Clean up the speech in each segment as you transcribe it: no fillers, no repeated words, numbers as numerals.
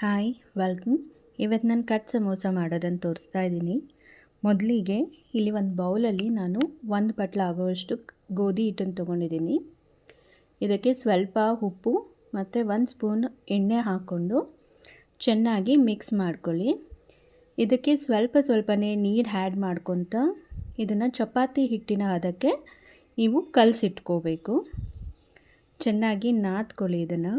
Hi welcome. ಇವತ್ತು ನಾನು cut samosa ಮಾಡೋದನ್ನು ತೋರಿಸ್ತಾ ಇದ್ದೀನಿ. ಮೊದಲಿಗೆ ಇಲ್ಲಿ ಒಂದು ಬೌಲಲ್ಲಿ ನಾನು 1 ಬಟ್ಲು ಆಗೋವಷ್ಟು ಗೋಧಿ ಹಿಟ್ಟನ್ನು ತೊಗೊಂಡಿದ್ದೀನಿ. ಇದಕ್ಕೆ ಸ್ವಲ್ಪ ಉಪ್ಪು ಮತ್ತು 1 ಸ್ಪೂನ್ ಎಣ್ಣೆ ಹಾಕ್ಕೊಂಡು ಚೆನ್ನಾಗಿ ಮಿಕ್ಸ್ ಮಾಡ್ಕೊಳ್ಳಿ. ಇದಕ್ಕೆ ಸ್ವಲ್ಪನೇ ನೀರು ಆ್ಯಡ್ ಮಾಡ್ಕೊತ ಇದನ್ನು ಚಪಾತಿ ಹಿಟ್ಟಿನ ಹದಕ್ಕೆ ನೀವು ಕಲಸಿಟ್ಕೋಬೇಕು. ಚೆನ್ನಾಗಿ ನಾದ್ಕೊಳ್ಳಿ. ಇದನ್ನು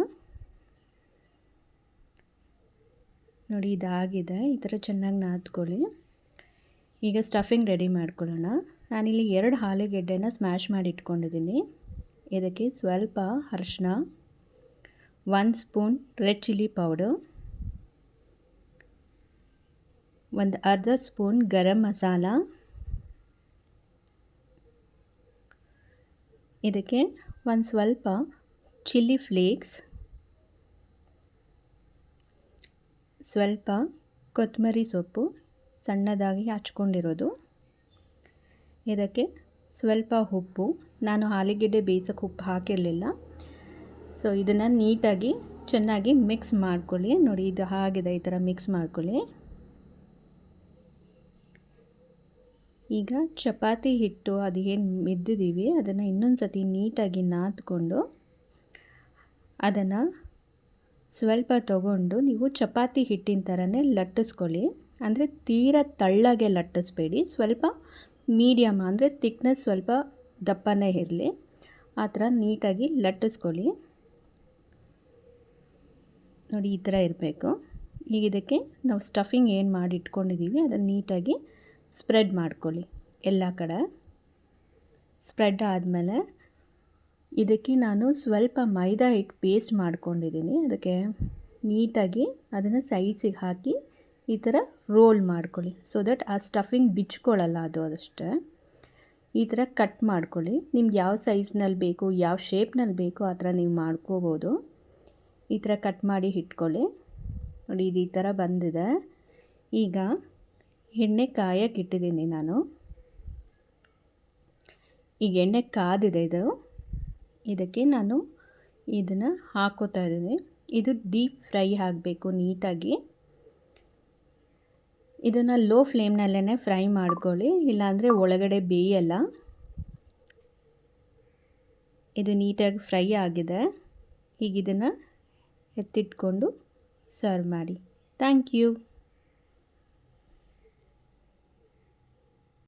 ನೋಡಿ, ಇದಾಗಿದೆ. ಈ ಥರ ಚೆನ್ನಾಗಿ ನಾದ್ಕೊಳ್ಳಿ. ಈಗ ಸ್ಟಫಿಂಗ್ ರೆಡಿ ಮಾಡ್ಕೊಳ್ಳೋಣ. ನಾನಿಲ್ಲಿ 2 ಆಲೂಗೆಡ್ಡೆನ ಸ್ಮ್ಯಾಶ್ ಮಾಡಿ ಇಟ್ಕೊಂಡಿದ್ದೀನಿ. ಇದಕ್ಕೆ ಸ್ವಲ್ಪ ಅರಿಶಿನ, 1 ಸ್ಪೂನ್ ರೆಡ್ ಚಿಲ್ಲಿ ಪೌಡರ್, ಒಂದು ಅರ್ಧ ಸ್ಪೂನ್ ಗರಂ ಮಸಾಲ, ಇದಕ್ಕೆ ಒಂದು ಸ್ವಲ್ಪ ಚಿಲ್ಲಿ ಫ್ಲೇಕ್ಸ್, ಸ್ವಲ್ಪ ಕೊತ್ತಂಬರಿ ಸೊಪ್ಪು ಸಣ್ಣದಾಗಿ ಹಚ್ಕೊಂಡಿರೋದು, ಇದಕ್ಕೆ ಸ್ವಲ್ಪ ಉಪ್ಪು. ನಾನು ಆಲೂಗೆಡ್ಡೆ ಬೇಯಿಸೋಕ್ಕೆ ಉಪ್ಪು ಹಾಕಿರಲಿಲ್ಲ. ಸೊ ಇದನ್ನು ನೀಟಾಗಿ ಚೆನ್ನಾಗಿ ಮಿಕ್ಸ್ ಮಾಡ್ಕೊಳ್ಳಿ. ನೋಡಿ, ಇದು ಆಗಿದೆ. ಈ ಥರ ಮಿಕ್ಸ್ ಮಾಡ್ಕೊಳ್ಳಿ. ಈಗ ಚಪಾತಿ ಹಿಟ್ಟು ಅದು ಏನು ಮಿದ್ದಿದ್ದೀವಿ ಅದನ್ನು ಇನ್ನೊಂದು ಸತಿ ನೀಟಾಗಿ ನಾದ್ಕೊಂಡು ಅದನ್ನು ಸ್ವಲ್ಪ ತೊಗೊಂಡು ನೀವು ಚಪಾತಿ ಹಿಟ್ಟಿನ ಥರನೇ ಲಟ್ಟಿಸ್ಕೊಳ್ಳಿ. ಅಂದರೆ ತೀರ ತಳ್ಳಗೆ ಲಟ್ಟಿಸ್ಬೇಡಿ, ಸ್ವಲ್ಪ ಮೀಡಿಯಮ್, ಅಂದರೆ ತಿಕ್ನೆಸ್ ಸ್ವಲ್ಪ ದಪ್ಪನೇ ಇರಲಿ, ಆ ಥರ ನೀಟಾಗಿ ಲಟ್ಟಿಸ್ಕೊಳ್ಳಿ. ನೋಡಿ, ಈ ಥರ ಇರಬೇಕು. ಈಗ ಇದಕ್ಕೆ ನಾವು ಸ್ಟಫಿಂಗ್ ಏನು ಮಾಡಿ ಇಟ್ಕೊಂಡಿದ್ದೀವಿ ಅದನ್ನು ನೀಟಾಗಿ ಸ್ಪ್ರೆಡ್ ಮಾಡ್ಕೊಳ್ಳಿ. ಎಲ್ಲ ಕಡೆ ಸ್ಪ್ರೆಡ್ ಆದಮೇಲೆ ಇದಕ್ಕೆ ನಾನು ಸ್ವಲ್ಪ ಮೈದಾ ಹಿಟ್ಟು ಪೇಸ್ಟ್ ಮಾಡ್ಕೊಂಡಿದ್ದೀನಿ. ಅದಕ್ಕೆ ನೀಟಾಗಿ ಅದನ್ನು ಸೈಡ್ಸಿಗೆ ಹಾಕಿ ಈ ಥರ ರೋಲ್ ಮಾಡ್ಕೊಳ್ಳಿ. ಸೊ ದಟ್ ಆ ಸ್ಟಫಿಂಗ್ ಬಿಚ್ಕೊಳ್ಳಲ್ಲ. ಅದಷ್ಟೇ ಈ ಥರ ಕಟ್ ಮಾಡ್ಕೊಳ್ಳಿ. ನಿಮ್ಗೆ ಯಾವ ಸೈಜ್ನಲ್ಲಿ ಬೇಕು, ಯಾವ ಶೇಪ್ನಲ್ಲಿ ಬೇಕು ಆ ಥರ ನೀವು ಮಾಡ್ಕೋಬೋದು. ಈ ಥರ ಕಟ್ ಮಾಡಿ ಇಟ್ಕೊಳ್ಳಿ. ನೋಡಿ, ಇದು ಈ ಥರ ಬಂದಿದೆ. ಈಗ ಎಣ್ಣೆ ಕಾಯಕ್ಕೆ ಇಟ್ಟಿದ್ದೀನಿ ನಾನು. ಈಗ ಎಣ್ಣೆ ಕಾದಿದೆ. ಇದಕ್ಕೆ ನಾನು ಇದನ್ನು ಹಾಕೋತಾ ಇದ್ದೀನಿ. ಇದು ಡೀಪ್ ಫ್ರೈ ಆಗಬೇಕು ನೀಟಾಗಿ. ಇದನ್ನು ಲೋ ಫ್ಲೇಮ್ನಲ್ಲೇ ಫ್ರೈ ಮಾಡ್ಕೊಳ್ಳಿ, ಇಲ್ಲಾಂದರೆ ಒಳಗಡೆ ಬೇಯಲ್ಲ. ಇದು ನೀಟಾಗಿ ಫ್ರೈ ಆಗಿದೆ. ಈಗ ಇದನ್ನು ಎತ್ತಿಟ್ಕೊಂಡು ಸರ್ವ್ ಮಾಡಿ. Thank you.